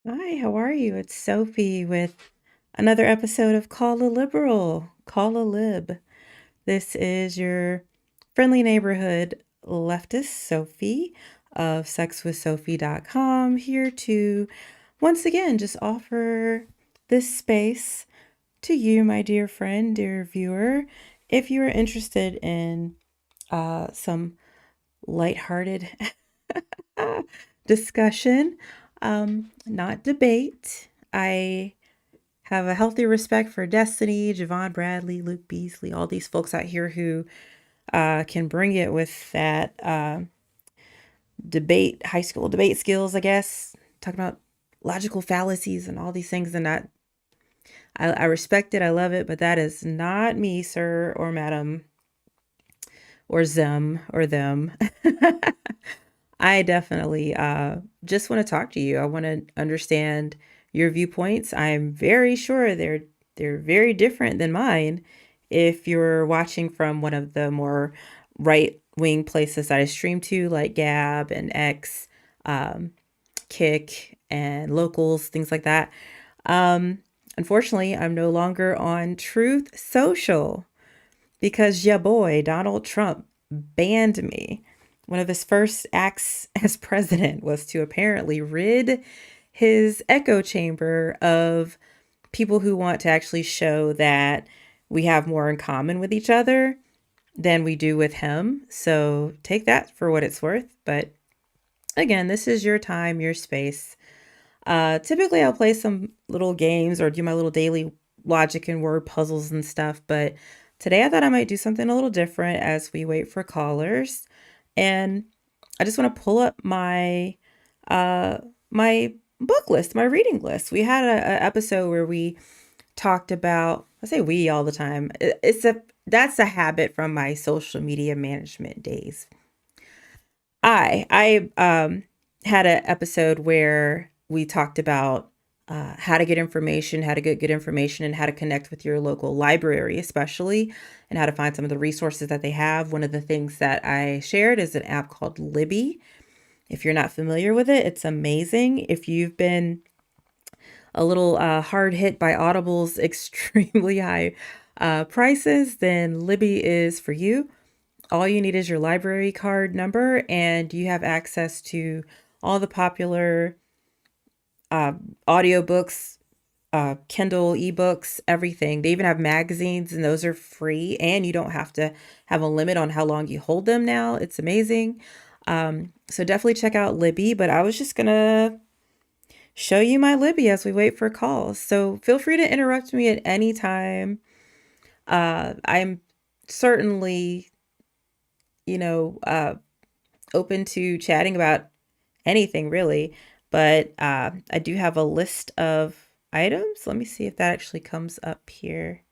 Hi, how are you? It's Sophie with another episode of Call a Liberal, Call a Lib. This is your friendly neighborhood leftist, Sophie of sexwithsophie.com, here to once again just offer this space to you, my dear friend, dear viewer, if you are interested in some lighthearted discussion, not debate. I have a healthy respect for Destiny, Javon Bradley, Luke Beasley, all these folks out here who can bring it with that debate, high school debate skills, I guess, talking about logical fallacies and all these things. And I respect it, I love it, but that is not me, sir or madam, or them or them. I definitely just want to talk to you. I want to understand your viewpoints. I'm very sure they're very different than mine. If you're watching from one of the more right wing places that I stream to, like Gab and X, um, Kick, and Locals, things like that. Um, Unfortunately, I'm no longer on Truth Social because ya boy, Donald Trump, banned me. One of his first acts as president was to apparently rid his echo chamber of people who want to actually show that we have more in common with each other than we do with him. So take that for what it's worth. But again, this is your time, your space. Typically, I'll play some little games or do my little daily logic and word puzzles and stuff. But today I thought I might do something a little different as we wait for callers. And I just want to pull up uh, my book list, my reading list. We had a episode where we talked about. I say we all the time. That's a habit from my social media management days. I had an episode where we talked about how to get information, how to get good information, and how to connect with your local library, especially, and how to find some of the resources that they have. One of the things that I shared is an app called Libby. If you're not familiar with it, it's amazing. If you've been a little hard hit by Audible's extremely high prices, then Libby is for you. All you need is your library card number, and you have access to all the popular uh, audiobooks, Kindle ebooks, everything. They even have magazines, and those are free, and you don't have to have a limit on how long you hold them now. It's amazing. So definitely check out Libby, but I was just gonna show you my Libby as we wait for calls. So feel free to interrupt me at any time. I'm certainly, you know, open to chatting about anything really, but I do have a list of items. Let me see if that actually comes up here.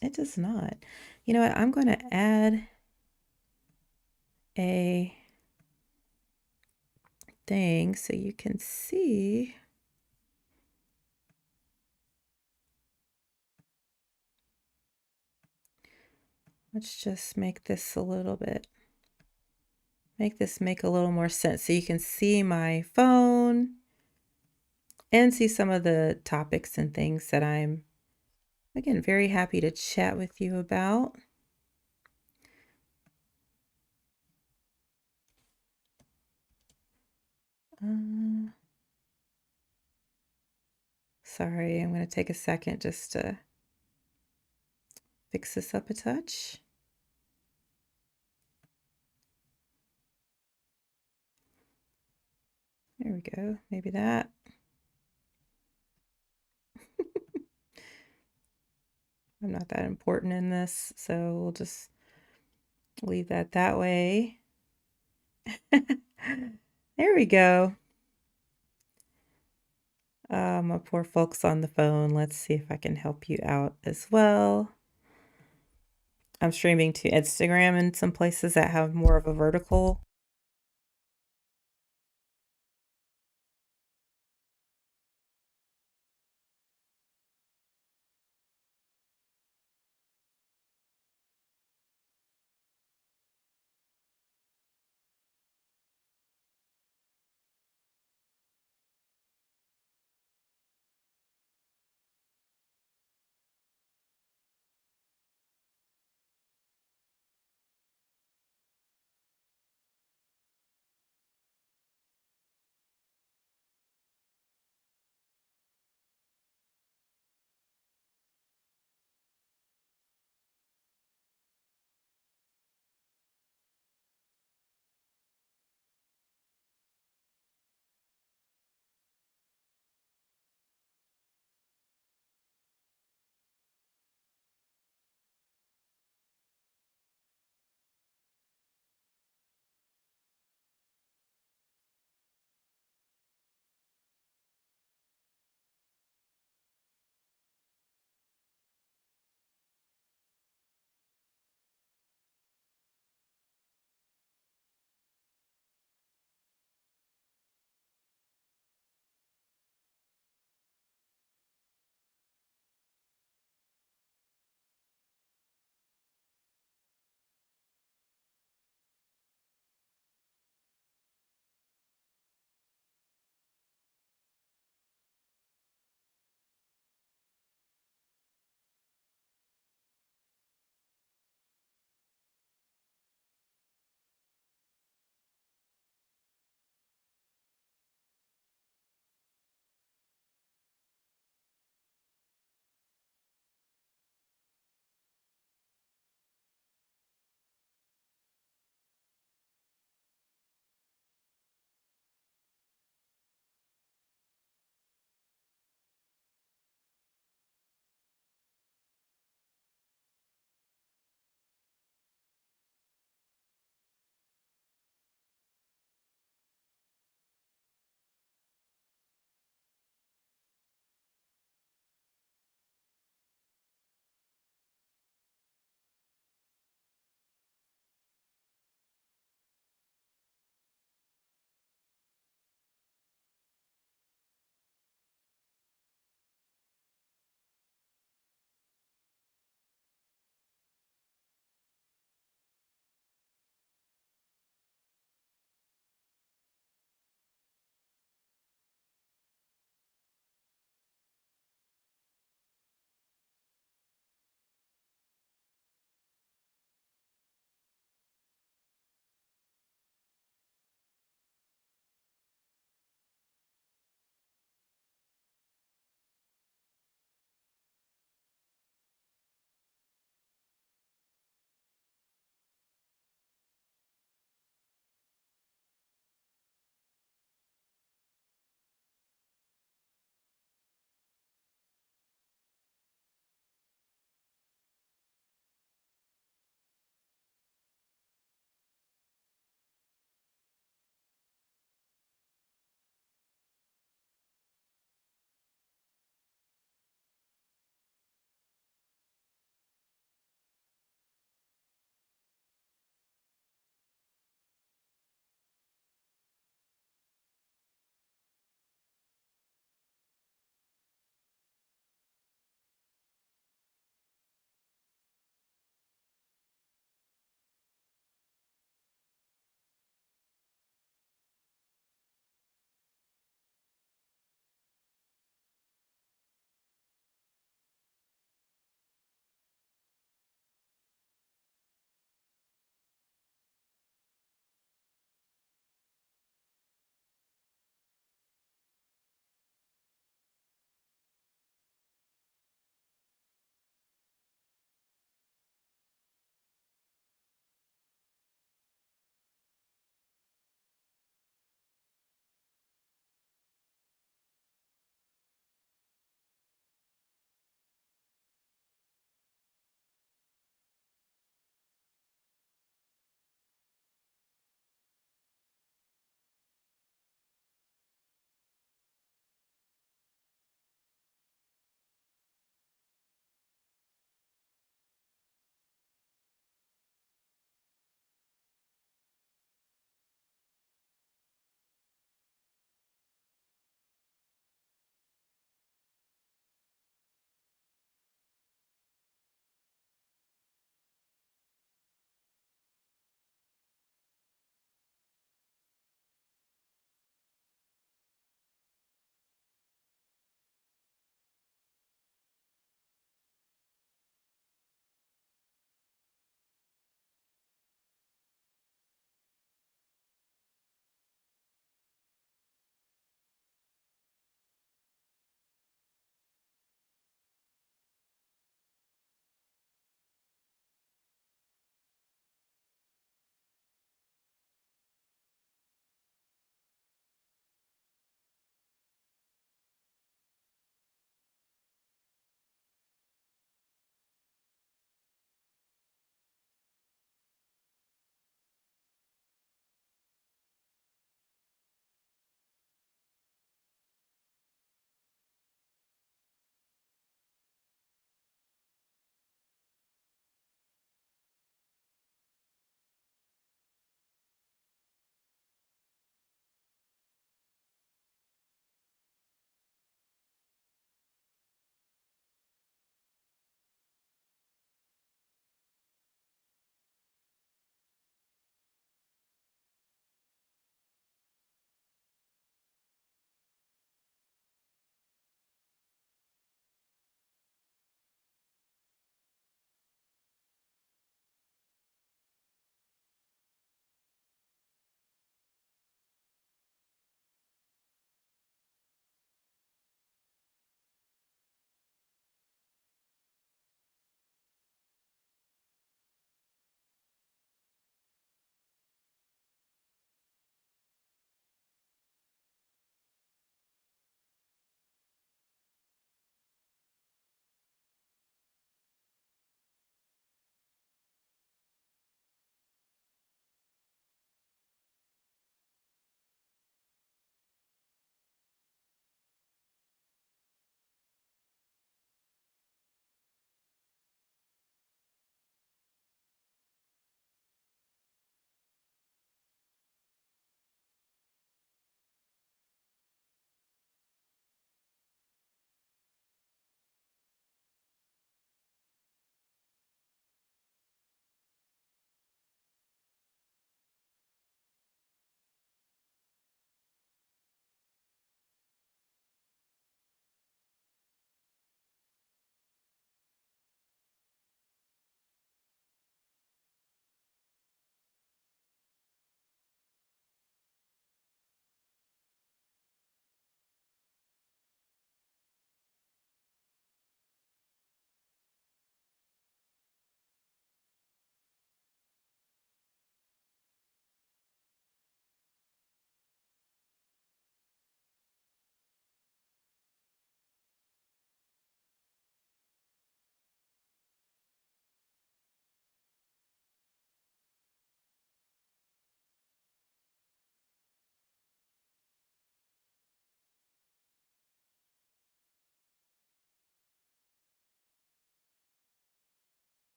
It does not. You know what? I'm going to add a thing so you can see. Let's just make this a little bit, make this make a little more sense so you can see my phone and see some of the topics and things that I'm, again, very happy to chat with you about. Uh, Sorry, I'm going to take a second just to fix this up a touch. There we go. Maybe that. I'm not that important in this, so we'll just leave that way. There we go. My poor folks on the phone. Let's see if I can help you out as well. I'm streaming to Instagram and some places that have more of a vertical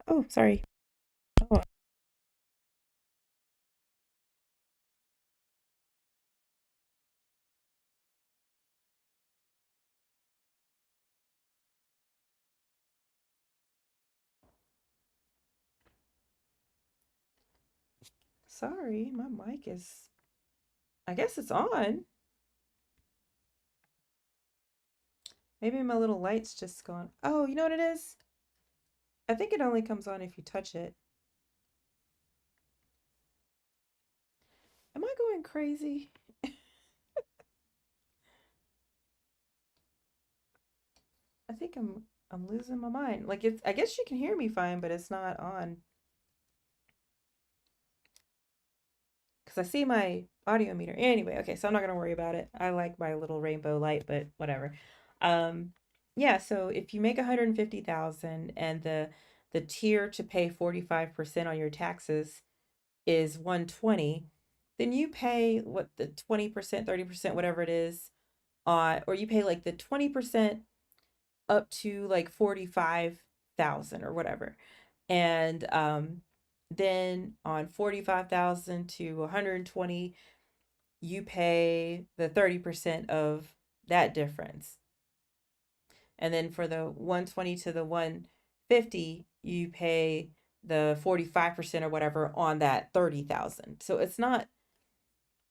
Oh, sorry. Oh, sorry. My mic is, I guess it's on. Maybe my little light's just gone. Oh, you know what it is? I think it only comes on if you touch it. Am I going crazy? I think I'm losing my mind. Like it's I guess you can hear me fine, but it's not on. Because I see my audio meter. Anyway, okay, so I'm not gonna worry about it. I like my little rainbow light, but whatever. Um, yeah, so if you make 150,000 and the tier to pay 45% on your taxes is 120, then you pay what the 20%, 30%, whatever it is, or you pay like the 20% up to like 45,000 or whatever. And then on 45,000 to 120, you pay the 30% of that difference. And then for the 120 to the 150, you pay the 45% or whatever on that 30,000. So it's not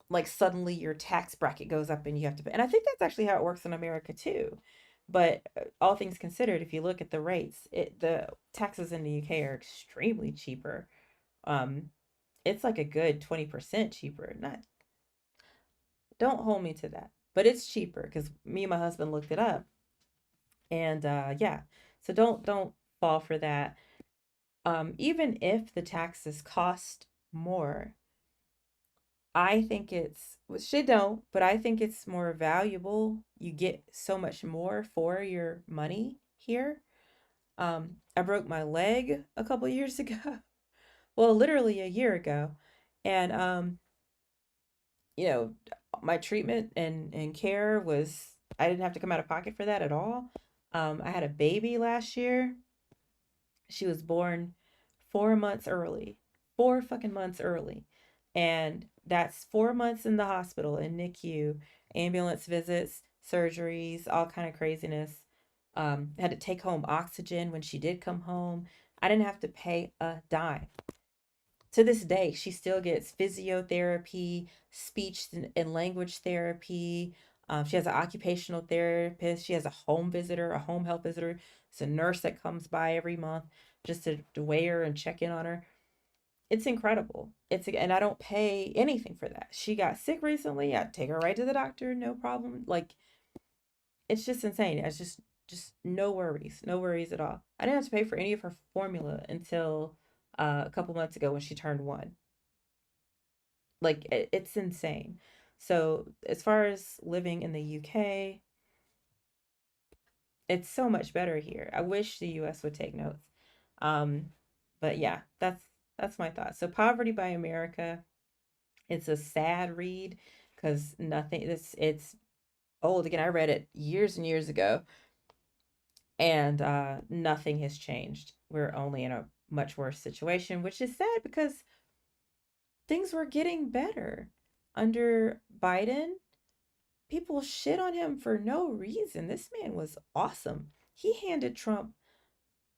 like suddenly your tax bracket goes up and you have to pay. And I think that's actually how it works in America too. But all things considered, if you look at the rates, the taxes in the UK are extremely cheaper. Um, it's like a good 20% cheaper. Not, don't hold me to that, but it's cheaper because me and my husband looked it up, and yeah. So don't fall for that. Even if the taxes cost more, I think it's, which they don't, but I think it's more valuable. You get so much more for your money here. I broke my leg a couple years ago. Well, literally a year ago. And you know, my treatment and care was, I didn't have to come out of pocket for that at all. I had a baby last year. She was born 4 months early, 4 fucking months early. And that's 4 months in the hospital in NICU, ambulance visits, surgeries, all kind of craziness. Had to take home oxygen when she did come home. I didn't have to pay a dime. To this day, she still gets physiotherapy, speech and language therapy. She has an occupational therapist. She has a home visitor, a home health visitor. It's a nurse that comes by every month just to weigh her and check in on her. It's incredible. And I don't pay anything for that. She got sick recently. I take her right to the doctor, no problem. Like it's just insane. It's just no worries, no worries at all. I didn't have to pay for any of her formula until a couple months ago when she turned 1. Like it's insane. So as far as living in the UK, it's so much better here. I wish the US would take notes. Um, but yeah, that's my thought. So Poverty by America, it's a sad read because nothing it's old. Again, I read it years and years ago, and nothing has changed. We're only in a much worse situation, which is sad because things were getting better under Biden. People shit on him for no reason. This man was awesome. He handed Trump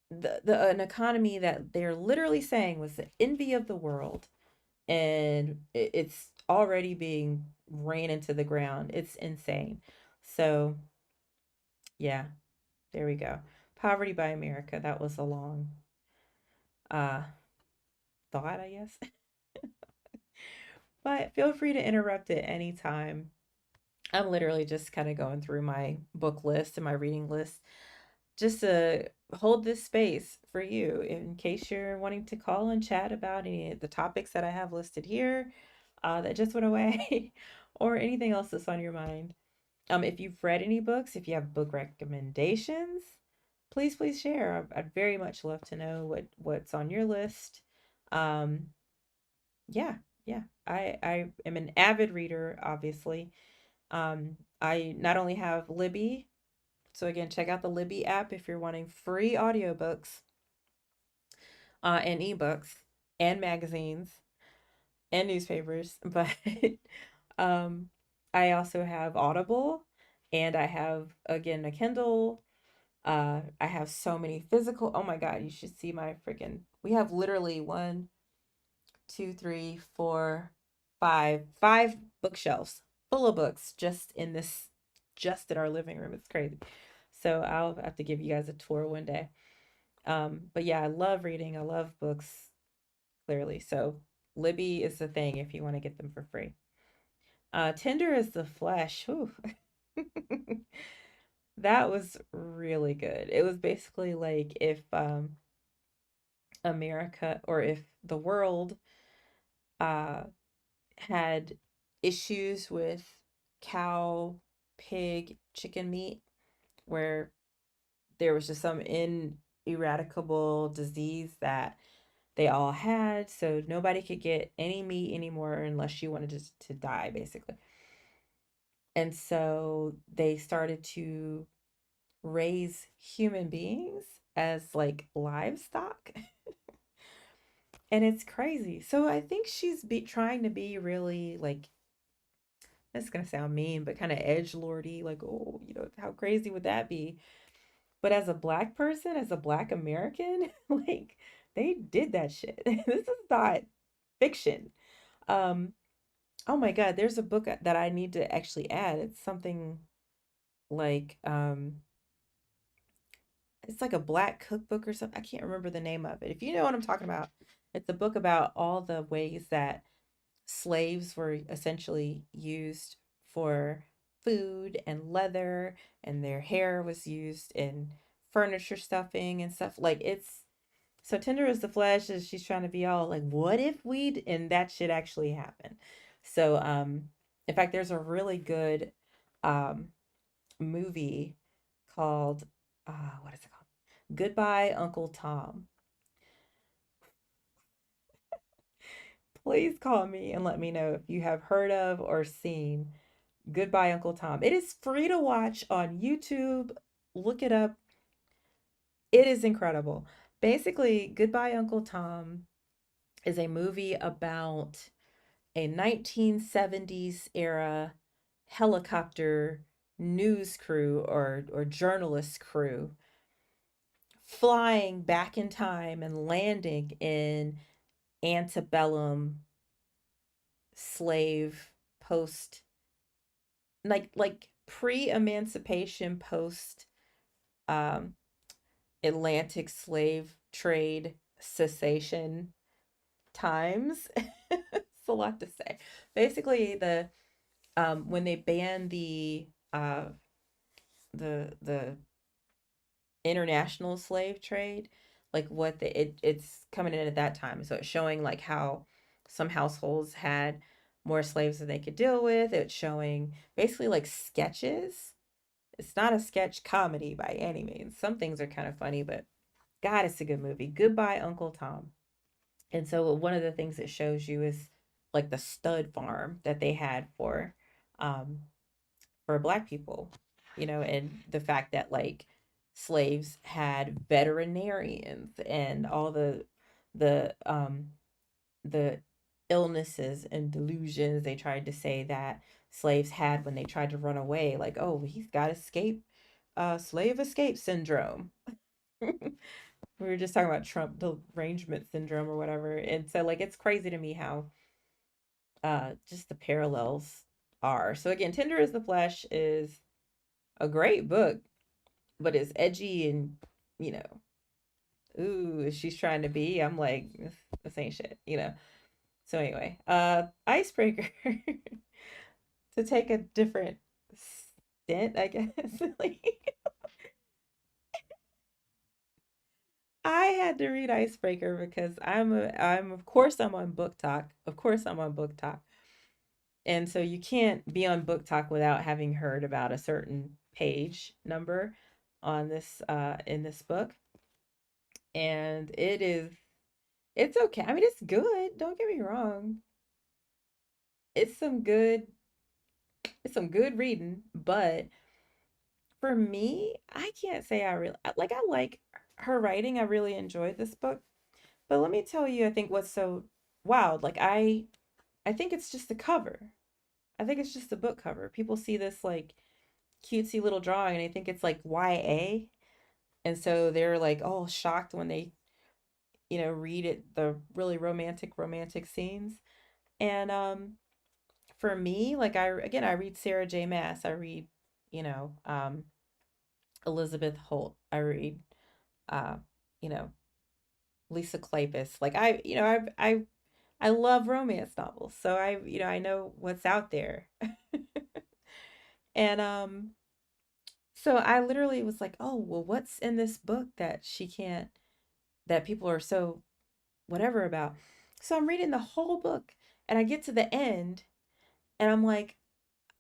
the an economy that they're literally saying was the envy of the world, and it's already being ran into the ground. It's insane. So yeah, there we go. Poverty by America. That was a long uh thought, I guess. But feel free to interrupt at any time. I'm literally just kind of going through my book list and my reading list just to hold this space for you in case you're wanting to call and chat about any of the topics that I have listed here that just went away or anything else that's on your mind. If you've read any books, if you have book recommendations, please share. I'd very much love to know what's on your list. Um, yeah, yeah. I am an avid reader, obviously. I not only have Libby, so again, check out the Libby app if you're wanting free audiobooks. and ebooks and magazines and newspapers. But um, I also have Audible, and I have again a Kindle. I have so many physical. Oh my God, you should see my freaking. We have literally one, two, three, four, five bookshelves full of books just in our living room. It's crazy. So I'll have to give you guys a tour one day. But yeah, I love reading. I love books, clearly. So Libby is the thing if you want to get them for free. Tender is the Flesh. Whew. That was really good. It was basically like if America or if the world uh had issues with cow, pig, chicken meat, where there was just some ineradicable disease that they all had, so nobody could get any meat anymore unless you wanted to die, basically. And so they started to raise human beings as like livestock. And it's crazy. So I think she's trying to be really like, this is gonna sound mean, but kind of edge lordy, like, oh, how crazy would that be? But as a black person, as a black American, like they did that shit. This is not fiction. Um, oh my God, there's a book that I need to actually add. It's something like it's like a black cookbook or something. I can't remember the name of it. If you know what I'm talking about, it's a book about all the ways that slaves were essentially used for food and leather, and their hair was used in furniture stuffing and stuff. Like it's so tender as the flesh as she's trying to be all like, what if we'd and that shit actually happened. So in fact there's a really good um movie called what is it called? Goodbye Uncle Tom. Please call me and let me know if you have heard of or seen Goodbye Uncle Tom. It is free to watch on YouTube. Look it up. It is incredible. Basically, Goodbye Uncle Tom is a movie about a 1970s era helicopter news crew or journalist crew flying back in time and landing in antebellum slave post, like pre-emancipation, post um Atlantic slave trade cessation times. It's a lot to say. Basically, the when they banned the international slave trade, like what it's coming in at that time. So it's showing like how some households had more slaves than they could deal with. It's showing basically like sketches. It's not a sketch comedy by any means. Some things are kind of funny, but God, it's a good movie. Goodbye, Uncle Tom. And so one of the things it shows you is like the stud farm that they had um for black people, and the fact that like slaves had veterinarians and all the the illnesses and delusions they tried to say that slaves had when they tried to run away, like, oh, he's got slave escape syndrome. We were just talking about Trump derangement syndrome or whatever. And so like it's crazy to me how just the parallels are. So again, Tender is the Flesh is a great book, but it's edgy and, you know, ooh, she's trying to be. I'm like, this ain't shit. So anyway, Icebreaker to take a different stint, I guess. Like I had to read Icebreaker because I'm of course I'm on Book Talk. Of course I'm on Book Talk. And so you can't be on Book Talk without having heard about a certain page number on this in this book. And it's okay. I mean, it's good. Don't get me wrong. It's some good it's some good reading, but for me, I can't say I like her writing. I really enjoyed this book, But let me tell you, I think what's so wild, like I think it's just the cover. I think it's just the book cover. People see this like cutesy little drawing and they think it's like YA. And so they're like, oh, shocked when they, read it, the really romantic scenes. And for me, like I read Sarah J. Maas. I read, you know, um, Elizabeth Holt. I read, uh, you know, Lisa Kleypas. Like I love romance novels, so I know what's out there. And so I literally was like, oh, well, what's in this book that she can't, that people are so whatever about? So I'm reading the whole book and I get to the end and I'm like,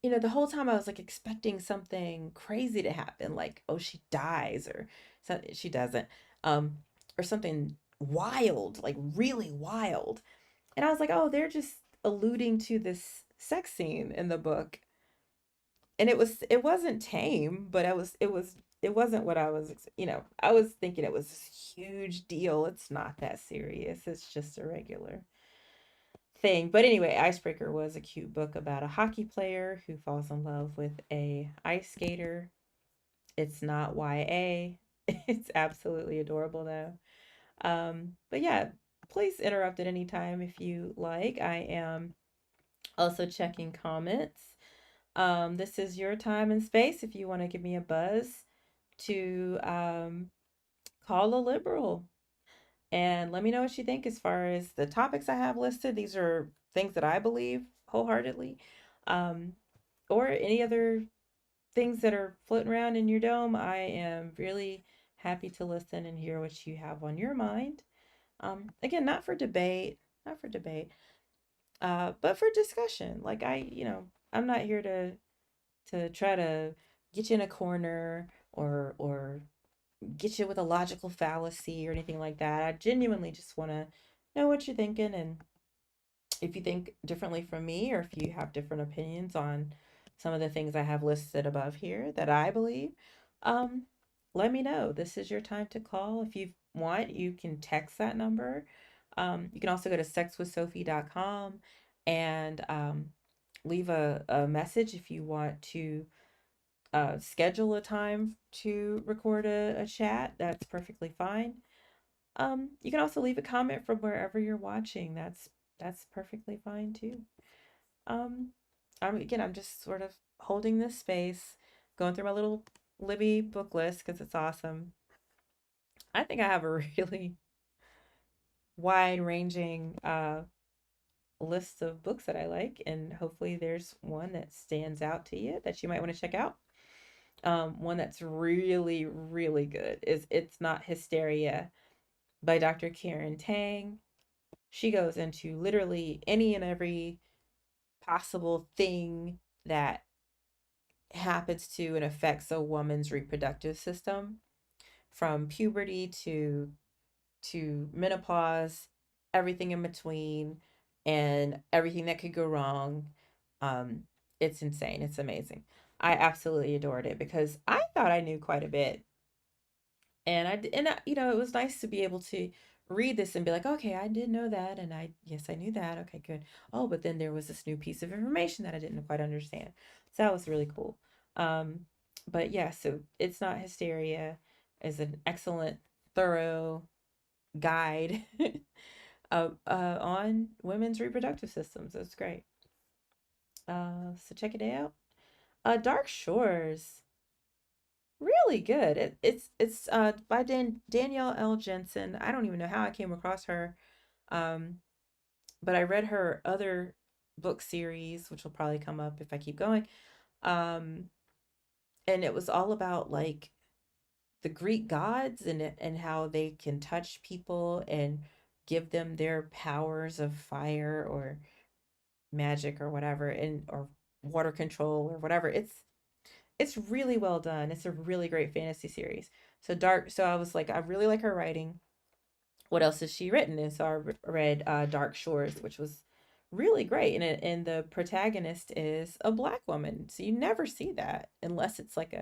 the whole time I was like expecting something crazy to happen, like, oh, she dies or something. She doesn't, um, or something wild, like really wild. And I was like, oh, they're just alluding to this sex scene in the book. And it wasn't tame, but it wasn't what I was thinking it was this huge deal. It's not that serious. It's just a regular thing. But anyway, Icebreaker was a cute book about a hockey player who falls in love with a ice skater. It's not YA. It's absolutely adorable though. But yeah, please interrupt at any time if you like. I am also checking comments. This is your time and space if you want to give me a buzz to call a liberal and let me know what you think as far as the topics I have listed. These are things that I believe wholeheartedly, um, or any other things that are floating around in your dome. I am really happy to listen and hear what you have on your mind. Again, not for debate, but for discussion. Like I'm not here to try to get you in a corner or get you with a logical fallacy or anything like that. I genuinely just want to know what you're thinking and if you think differently from me or if you have different opinions on some of the things I have listed above here that I believe, um, let me know. This is your time to call. If you want, you can text that number. You can also go to sexwithsophie.com and leave a message if you want to schedule a time to record a chat. That's perfectly fine. You can also leave a comment from wherever you're watching. That's perfectly fine too. Um, I'm just sort of holding this space, going through my little Libby book list because it's awesome. I think I have a really wide-ranging list of books that I like, and hopefully there's one that stands out to you that you might want to check out. One that's really, really good is It's Not Hysteria by Dr. Karen Tang. She goes into literally any and every possible thing that happens to and affects a woman's reproductive system, from puberty to menopause, everything in between, and everything that could go wrong. Um, it's insane. It's amazing. I absolutely adored it because I thought I knew quite a bit, it was nice to be able to read this and be like, okay, I did know that, and yes, I knew that. Okay, good. Oh, but then there was this new piece of information that I didn't quite understand. So that was really cool. Um, but yeah, so It's Not Hysteria is an excellent, thorough guide on women's reproductive systems. It's great. So check it out. Dark Shores, really good. It's by Danielle L. Jensen. I don't even know how I came across her. Um, but I read her other book series, which will probably come up if I keep going. Um, and it was all about like the Greek gods and how they can touch people and give them their powers of fire or magic or whatever, and or water control or whatever. It's really well done. It's a really great fantasy series. So I was like, I really like her writing. What else has she written? And so I read Dark Shores, which was really great. And the protagonist is a black woman. So you never see that unless it's like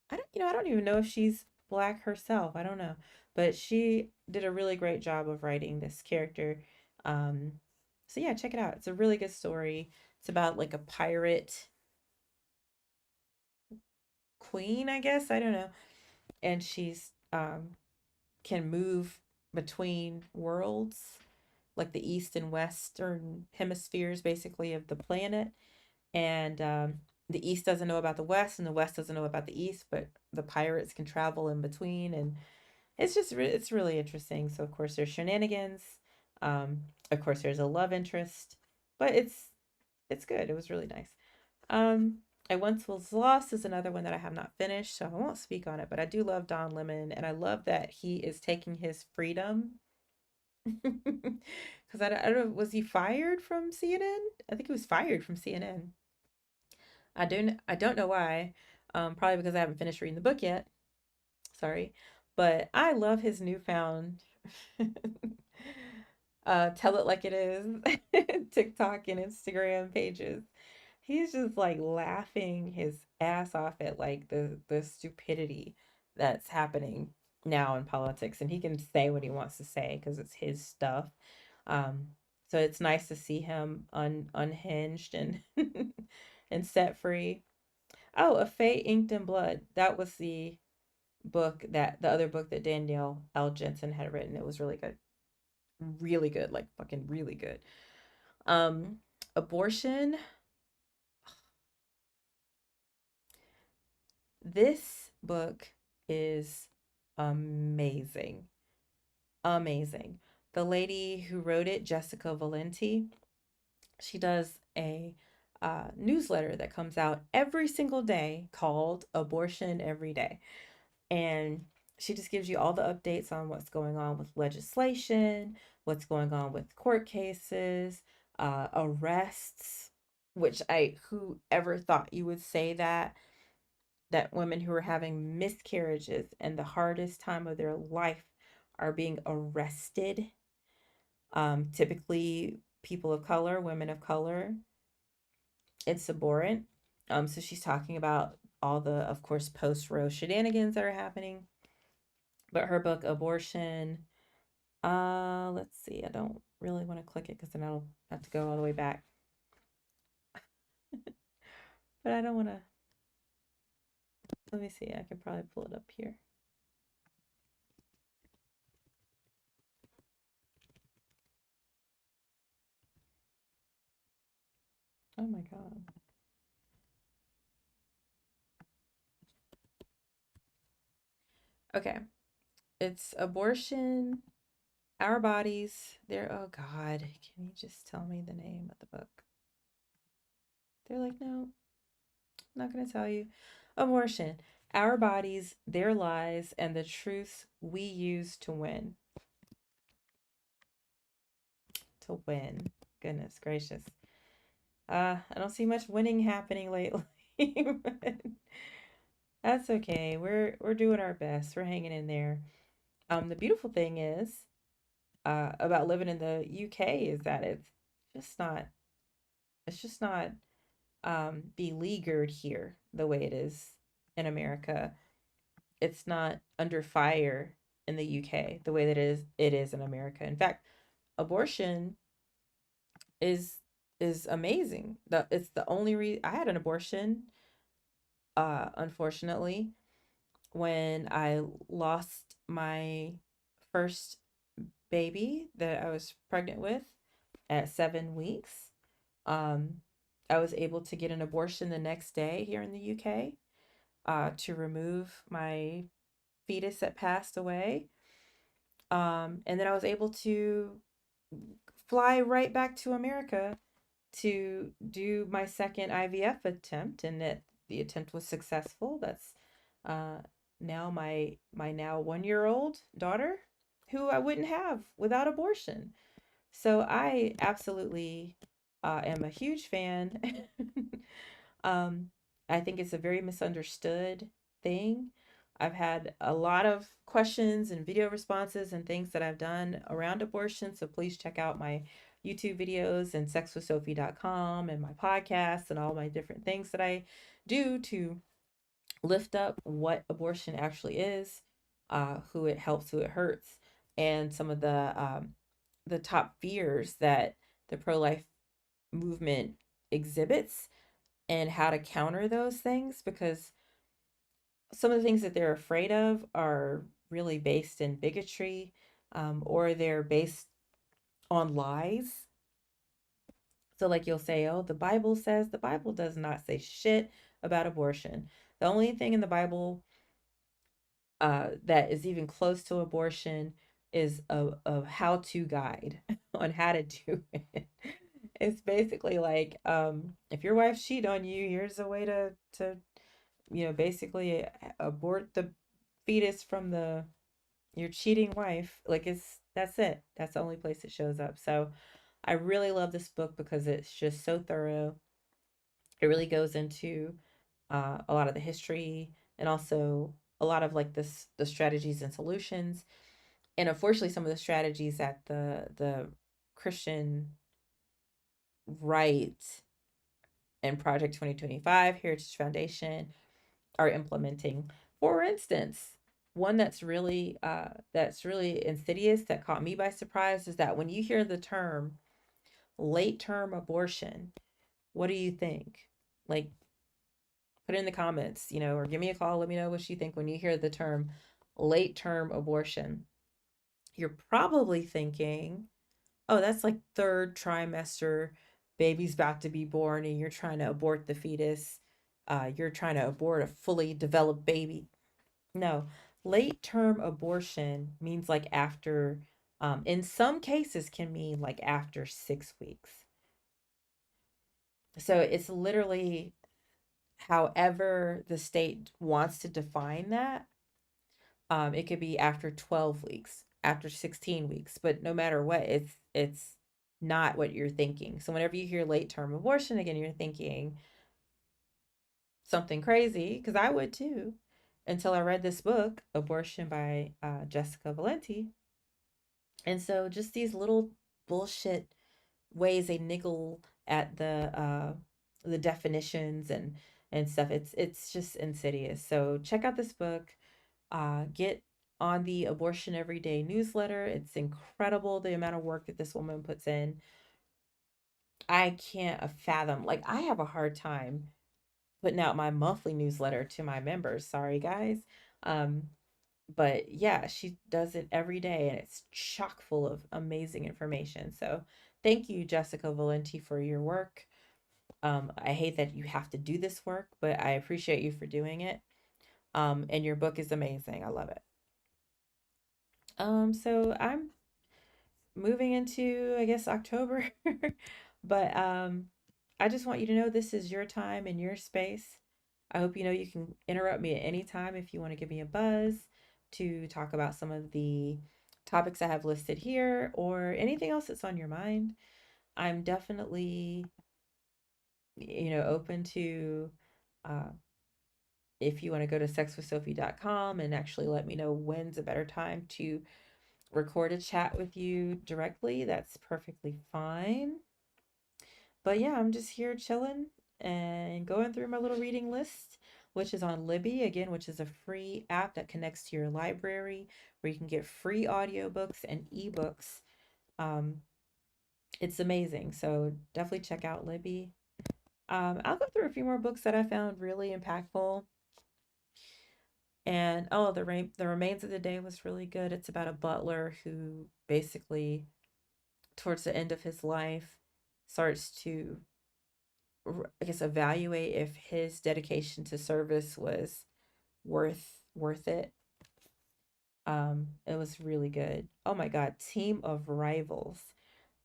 I don't even know if she's black herself. I don't know. But she did a really great job of writing this character. Um, so yeah, check it out. It's a really good story. It's about like a pirate queen, I guess. I don't know. And she's can move between worlds, like the east and western hemispheres basically of the planet. And the east doesn't know about the west and the west doesn't know about the east, but the pirates can travel in between. And it's really interesting. So of course there's shenanigans. Of course there's a love interest, but it's good. It was really nice. um I Once Was Lost is another one that I have not finished, so I won't speak on it, but I do love Don Lemon, and I love that he is taking his freedom. Because I don't know, was he fired from CNN? I think he was fired from CNN. I don't know why. Probably because I haven't finished reading the book yet. Sorry. But I love his newfound tell it like it is TikTok and Instagram pages. He's just like laughing his ass off at like the stupidity that's happening now in politics, and he can say what he wants to say because it's his stuff. Um, so it's nice to see him unhinged and and set free. Oh, A Fate Inked in Blood. That was the other book that Danielle L. Jensen had written. It was really good. Really good, like fucking really good. Um, Abortion. This book is amazing. Amazing. The lady who wrote it, Jessica Valenti, she does a newsletter that comes out every single day called Abortion Every Day. And she just gives you all the updates on what's going on with legislation, what's going on with court cases, arrests, which whoever thought you would say that women who are having miscarriages and the hardest time of their life are being arrested. Typically people of color, women of color. It's abhorrent. So she's talking about all the, of course, post Roe shenanigans that are happening. But her book, Abortion, let's see. I don't really want to click it because then I'll have to go all the way back. But I don't want to. Let me see. I can probably pull it up here. Oh my God. Okay. It's Abortion, Our Bodies. They're, oh God. Can you just tell me the name of the book? They're like, no, I'm not going to tell you. Abortion, Our Bodies, Their Lies, and the Truths We Use to Win. To win. Goodness gracious. I don't see much winning happening lately, but that's okay. We're doing our best. We're hanging in there. The beautiful thing is, about living in the UK is that it's just not beleaguered here the way it is in America. It's not under fire in the UK the way that it is in America. In fact, abortion is is amazing. It's the only reason I had an abortion, unfortunately, when I lost my first baby that I was pregnant with at 7 weeks. Um, I was able to get an abortion the next day here in the UK, to remove my fetus that passed away. And then I was able to fly right back to America to do my second IVF attempt, and that the attempt was successful. That's uh, now my now 1 year old daughter, who I wouldn't have without abortion. So I absolutely am a huge fan. um, I think it's a very misunderstood thing. I've had a lot of questions and video responses and things that I've done around abortion. So please check out my YouTube videos and sexwithsophie.com and my podcasts and all my different things that I do to lift up what abortion actually is. who it helps, who it hurts, and some of the top fears that the pro life movement exhibits and how to counter those things, because some of the things that they're afraid of are really based in bigotry, or they're based on lies. So, like, you'll say, oh, the Bible says, the Bible does not say shit about abortion. The only thing in the Bible that is even close to abortion is a how to guide on how to do it. It's basically like, if your wife cheat on you, here's a way to basically abort the fetus from the your cheating wife. Like, it's that's it. That's the only place it shows up. So I really love this book because it's just so thorough. It really goes into a lot of the history, and also a lot of like the strategies and solutions. And unfortunately, some of the strategies that the Christian right and Project 2025 Heritage Foundation are implementing. For instance, one that's really insidious that caught me by surprise is that when you hear the term late term abortion, what do you think? Like, put it in the comments, or give me a call. Let me know what you think when you hear the term late term abortion. You're probably thinking, oh, that's like third trimester, baby's about to be born, and you're trying to abort the fetus. You're trying to abort a fully developed baby. No, late term abortion means like after, in some cases, can mean like after 6 weeks. So it's literally however the state wants to define that. It could be after 12 weeks, after 16 weeks, but no matter what, it's not what you're thinking. So whenever you hear late term abortion, again, you're thinking something crazy, because I would too, until I read this book, Abortion by Jessica Valenti. And so just these little bullshit ways they niggle at the definitions and stuff. It's just insidious. So check out this book. Get on the Abortion Everyday newsletter. It's incredible the amount of work that this woman puts in. I can't fathom. Like, I have a hard time putting out my monthly newsletter to my members. Sorry, guys. Um, but yeah, she does it every day, and it's chock full of amazing information. So thank you, Jessica Valenti, for your work. I hate that you have to do this work, but I appreciate you for doing it. And your book is amazing. I love it. So I'm moving into, I guess, October. But I just want you to know this is your time and your space. I hope you know you can interrupt me at any time if you want to give me a buzz to talk about some of the topics I have listed here or anything else that's on your mind. I'm definitely, open to uh, if you want to go to sexwithsophie.com and actually let me know when's a better time to record a chat with you directly, that's perfectly fine. But yeah, I'm just here chilling and going through my little reading list, which is on Libby, again, which is a free app that connects to your library where you can get free audiobooks and ebooks. Um, it's amazing. So definitely check out Libby. I'll go through a few more books that I found really impactful. And oh, the Remains of the Day was really good. It's about a butler who basically, towards the end of his life, starts to, I guess, evaluate if his dedication to service was worth it. It was really good. Oh my God, Team of Rivals.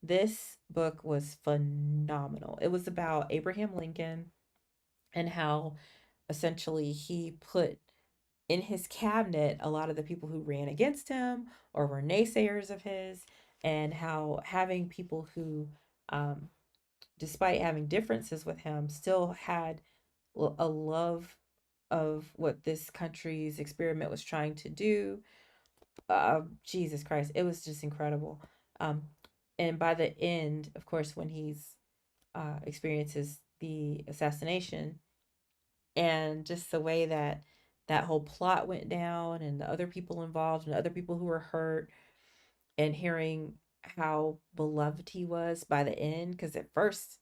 This book was phenomenal. It was about Abraham Lincoln and how essentially he put in his cabinet a lot of the people who ran against him or were naysayers of his, and how having people who, um, despite having differences with him, still had a love of what this country's experiment was trying to do. Jesus Christ, it was just incredible. Um, and by the end, of course, when he's experiences the assassination, and just the way that that whole plot went down and the other people involved and the other people who were hurt, and hearing how beloved he was by the end, because at first,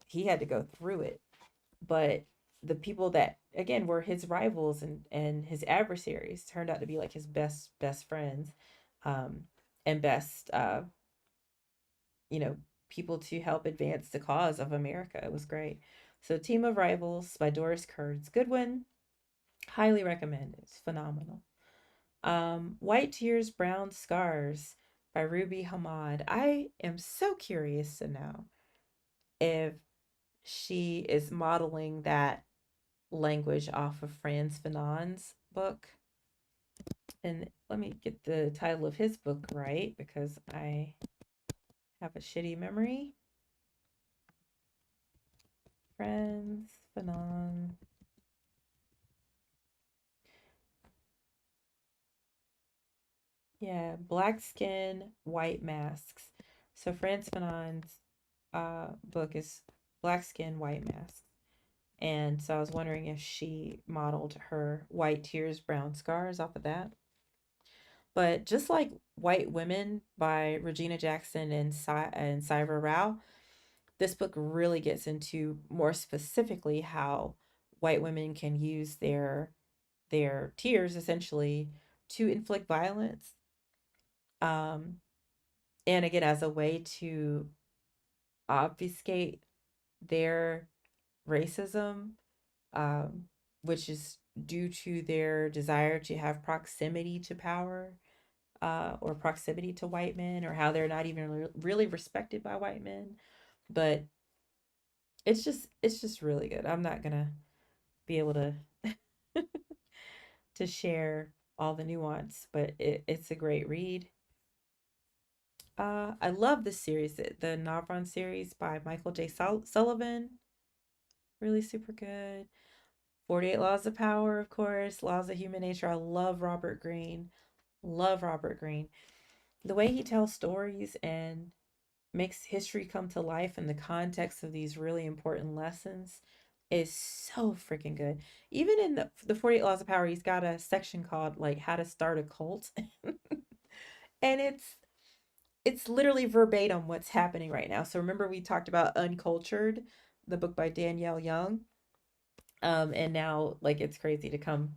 he had to go through it, but the people that again were his rivals and his adversaries turned out to be like his best friends, um and best you know people to help advance the cause of America. It was great. So Team of Rivals by Doris Kearns Goodwin, highly recommend. It's phenomenal. White Tears Brown Scars by Ruby Hamad. I am so curious to know if she is modeling that language off of Frantz Fanon's book. And let me get the title of his book right because I have a shitty memory. Frantz Fanon. Yeah, Black Skin, White Masks. So Frantz Fanon's book is Black Skin, White Masks. And so I was wondering if she modeled her White Tears, Brown Scars off of that. But just like White Women by Regina Jackson and Saira Rao, this book really gets into more specifically how white women can use their tears essentially to inflict violence. Um, and again, as a way to obfuscate their racism, um, which is due to their desire to have proximity to power, or proximity to white men, or how they're not even really respected by white men. But it's just really good. I'm not gonna be able to to share all the nuance, but it's a great read. I love this series, the Navron series by Michael J. Sullivan. Really super good. 48 Laws of Power, of course. Laws of Human Nature. I love Robert Greene. Love Robert Greene. The way he tells stories and makes history come to life in the context of these really important lessons is so freaking good. Even in the 48 Laws of Power, he's got a section called like how to start a cult. And it's literally verbatim what's happening right now. So remember we talked about Uncultured, the book by Danielle Young. And now like it's crazy to come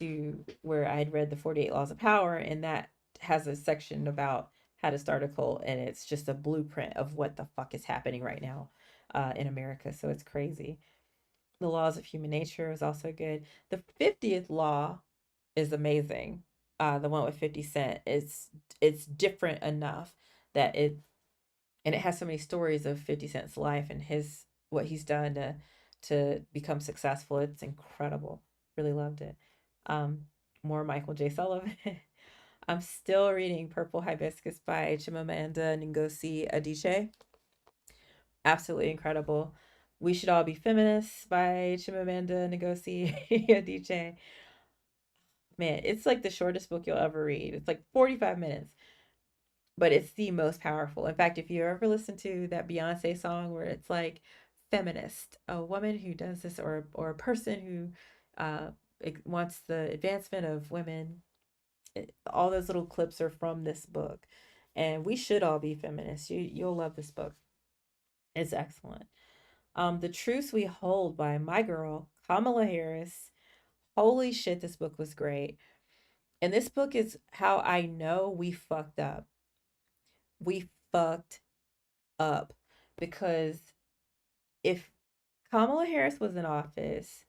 to where I had read the 48 Laws of Power, and that has a section about how to start a cult, and it's just a blueprint of what the fuck is happening right now in America. So it's crazy. The Laws of Human Nature is also good. The 50th Law is amazing. The one with 50 Cent, it's different enough that it has so many stories of 50 Cent's life and his what he's done to become successful. It's incredible. Really loved it. Um, More Michael J. Sullivan. I'm still reading Purple Hibiscus by Chimamanda Ngozi Adichie. Absolutely incredible. We Should All Be Feminists by Chimamanda Ngozi Adichie. Man, it's like the shortest book you'll ever read. It's like 45 minutes, but it's the most powerful. In fact, if you ever listen to that Beyonce song where it's like feminist, a woman who does this, or a person who wants the advancement of women, all those little clips are from this book. And we should all be feminists. You'll love this book. It's excellent. The Truths We Hold by my girl Kamala Harris. Holy shit, this book was great. And this book is how I know we fucked up. We fucked up because if Kamala Harris was in office,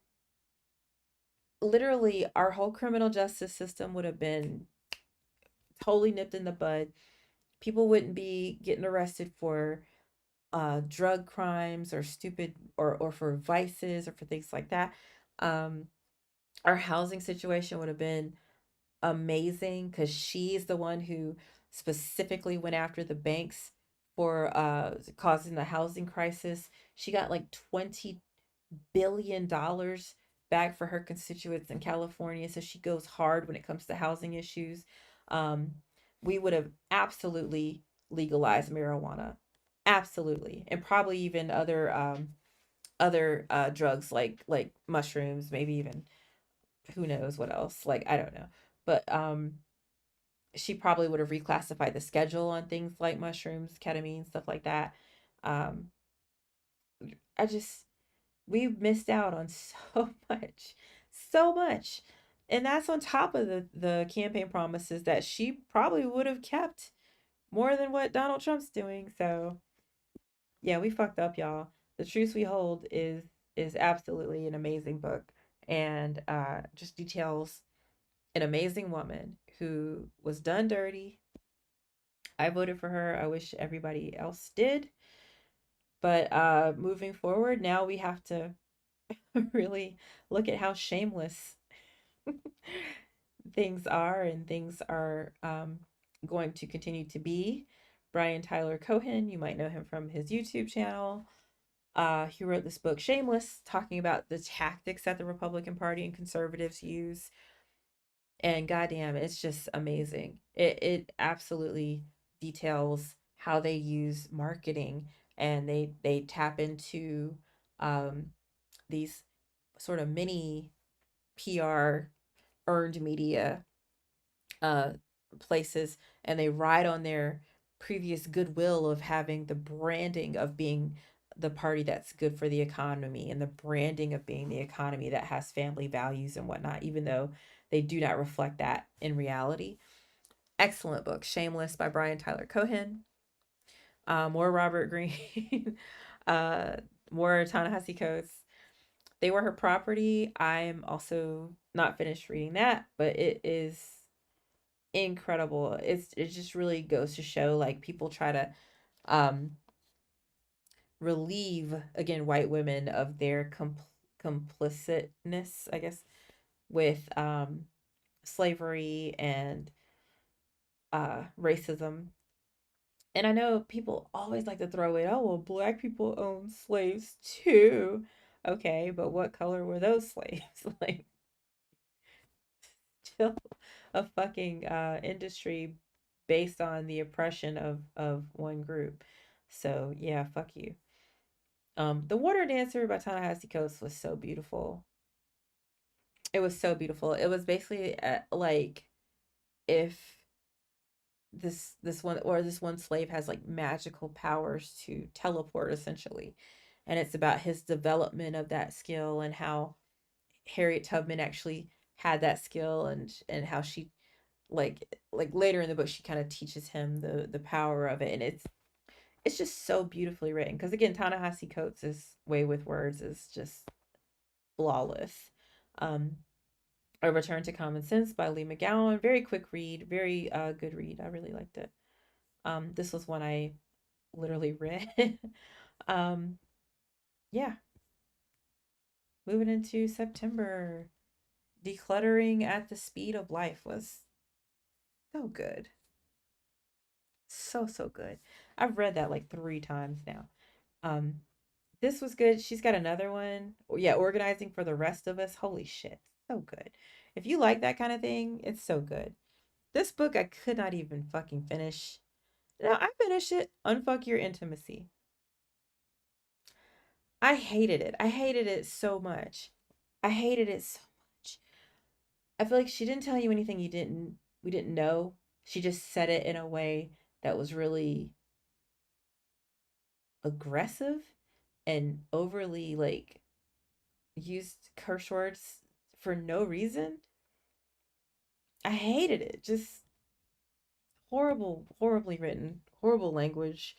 literally our whole criminal justice system would have been totally nipped in the bud. People wouldn't be getting arrested for drug crimes or stupid or for vices or for things like that. Um, our housing situation would have been amazing because she's the one who specifically went after the banks for causing the housing crisis. She got like $20 billion back for her constituents in California. So she goes hard when it comes to housing issues. Um, we would have absolutely legalized marijuana, absolutely, and probably even other drugs like mushrooms, maybe even who knows what else? Like, I don't know. But she probably would have reclassified the schedule on things like mushrooms, ketamine, stuff like that. Um, I just we've missed out on so much, so much. And that's on top of the campaign promises that she probably would have kept more than what Donald Trump's doing. So yeah, we fucked up, y'all. The Truth We Hold is absolutely an amazing book, and just details an amazing woman who was done dirty. I voted for her. I wish everybody else did. But moving forward, now we have to really look at how shameless things are, and things are going to continue to be. Brian Tyler Cohen, you might know him from his YouTube channel. He wrote this book, Shameless, talking about the tactics that the Republican Party and conservatives use. And goddamn, it's just amazing. It absolutely details how they use marketing, and they tap into um, these sort of mini PR earned media uh, places, and they ride on their previous goodwill of having the branding of being the party that's good for the economy, and the branding of being the economy that has family values and whatnot, even though they do not reflect that in reality. Excellent book, Shameless by Brian Tyler Cohen. More Robert Greene, uh, more Ta-Nehisi Coates. They Were Her Property. I'm also not finished reading that, but it is incredible. It just really goes to show, like, people try to um relieve, again, white women of their complicitness, I guess, with slavery and racism. And I know people always like to throw it, oh, well, black people own slaves too. Okay, but what color were those slaves? Like, still a fucking industry based on the oppression of one group. So yeah, fuck you. The Water Dancer by Ta-Nehisi Coates was so beautiful. It was so beautiful. It was basically like, if this one slave has like magical powers to teleport, essentially, and it's about his development of that skill, and how Harriet Tubman actually had that skill, and how she, like later in the book, she kind of teaches him the power of it, and it's just so beautifully written, because again, Ta-Nehisi Coates' way with words is just flawless. um A Return to Common Sense by Lee McGowan, very quick read, very good read. I really liked it. This was one I literally read. um yeah, moving into September, Decluttering at the Speed of Life was so good. So good. I've read that like 3 times now. Um, this was good. She's got another one. Oh, yeah, Organizing for the Rest of Us. Holy shit. So good. If you like that kind of thing, it's so good. This book I could not even fucking finish. No, I finished it. Unfuck Your Intimacy. I hated it. I hated it so much. I hated it so much. I feel like she didn't tell you anything we didn't know. She just said it in a way that was really aggressive, and overly, like, used curse words for no reason. I hated it. Just horrible, horribly written, horrible language.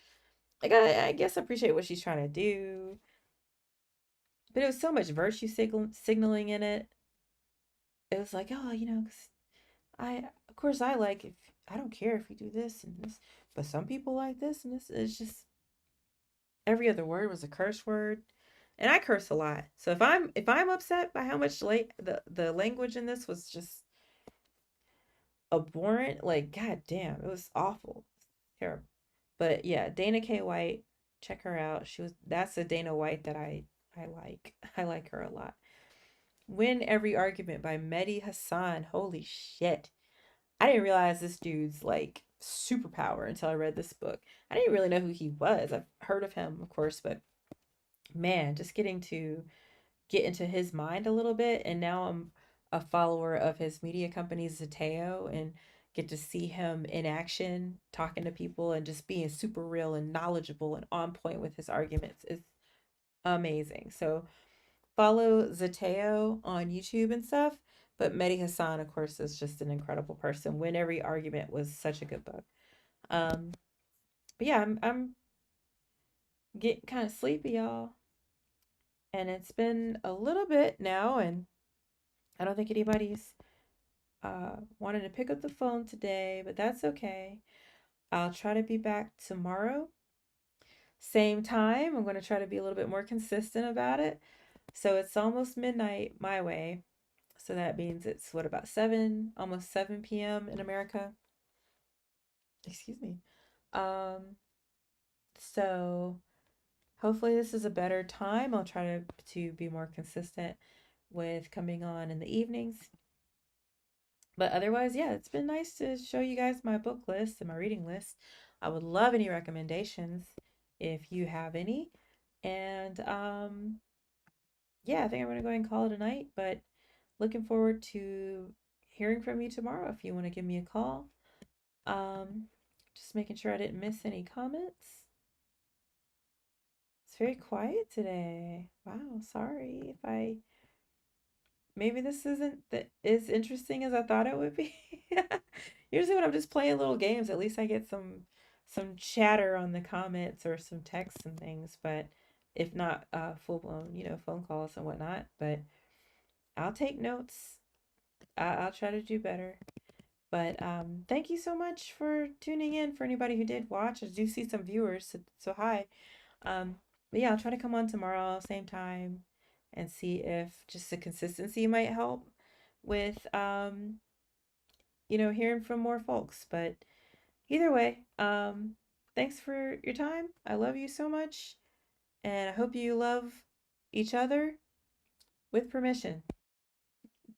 Like, I guess I appreciate what she's trying to do, but it was so much virtue signaling in it. It was like, oh, 'cause of course, I like, if I don't care if we do this and this, but some people like this and this. It's just every other word was a curse word, and I curse a lot. So if I'm upset by how much the language in this was just abhorrent, like, god damn, it was awful, terrible. But yeah, Dana K. White, check her out. That's a Dana White that I like. I like her a lot. Win Every Argument by Mehdi Hassan. Holy shit. I didn't realize this dude's like superpower until I read this book. I didn't really know who he was. I've heard of him, of course, but man, just getting to get into his mind a little bit, and now I'm a follower of his media company, Zateo, and get to see him in action, talking to people and just being super real and knowledgeable and on point with his arguments is amazing. So follow Zateo on YouTube and stuff. But Mehdi Hassan, of course, is just an incredible person. Win Every Argument was such a good book. Um, but yeah, I'm getting kind of sleepy, y'all. And it's been a little bit now, and I don't think anybody's wanted to pick up the phone today, but that's okay. I'll try to be back tomorrow. Same time. I'm going to try to be a little bit more consistent about it. So it's almost midnight my way. So that means it's what, about 7, almost 7 p.m. in America. Excuse me. Um, so hopefully this is a better time. I'll try to be more consistent with coming on in the evenings. But otherwise, yeah, it's been nice to show you guys my book list and my reading list. I would love any recommendations if you have any. And yeah, I think I'm gonna go ahead and call it a night, but looking forward to hearing from you tomorrow if you want to give me a call. Um, just making sure I didn't miss any comments. It's very quiet today. Wow, sorry if I maybe this isn't that as interesting as I thought it would be. Usually when I'm just playing little games, at least I get some chatter on the comments or some texts and things, but if not full blown, phone calls and whatnot. But I'll take notes. I'll try to do better. But thank you so much for tuning in. For anybody who did watch, I do see some viewers, so hi. But yeah, I'll try to come on tomorrow, same time, and see if just the consistency might help with hearing from more folks. But either way, thanks for your time. I love you so much, and I hope you love each other with permission.